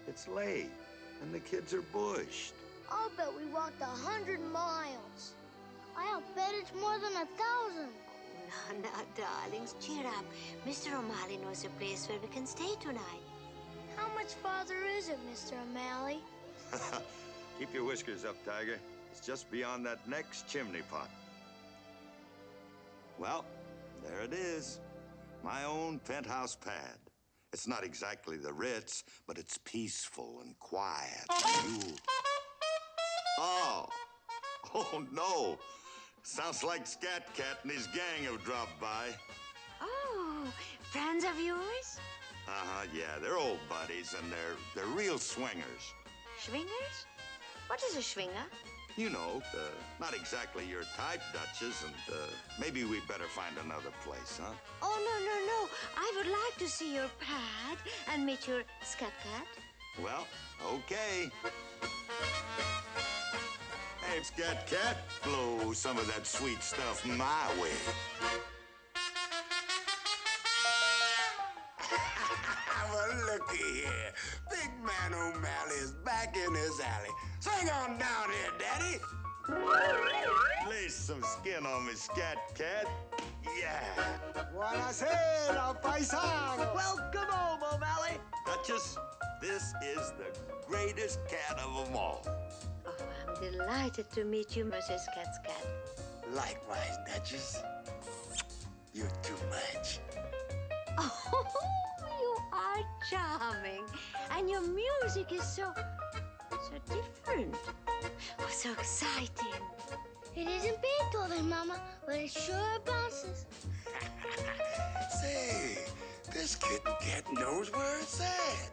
It's late, and the kids are bushed. I'll bet we walked 100 miles. I'll bet it's more than 1,000. No, darlings, cheer up. Mr. O'Malley knows a place where we can stay tonight. How much farther is it, Mr. O'Malley? Keep your whiskers up, Tiger. It's just beyond that next chimney pot. Well, there it is. My own penthouse pad. It's not exactly the Ritz, but it's peaceful and quiet. Oh no. Sounds like Scat Cat and his gang have dropped by. Oh, friends of yours? Yeah, they're old buddies, and they're real swingers. Swingers? What is a swinger? You know, not exactly your type, Duchess, and maybe we'd better find another place, huh? Oh, no. I would like to see your pad and meet your Scat Cat. Well, okay. Hey, Scat Cat, blow some of that sweet stuff my way. Well, looky here. Big man O'Malley is back in his alley. Swing on down here, Daddy. Lay some skin on me, Scat Cat. Yeah. Buonasera, paisano. Welcome home, O'Malley. Duchess, this is the greatest cat of them all. Oh, I'm delighted to meet you, Mrs. Cat's cat. Likewise, Duchess. You're too much. Oh, you are charming. And your music is so different. Oh, so exciting. It isn't Beethoven, Mama, but it sure bounces. Say, this kitten cat knows where it's at.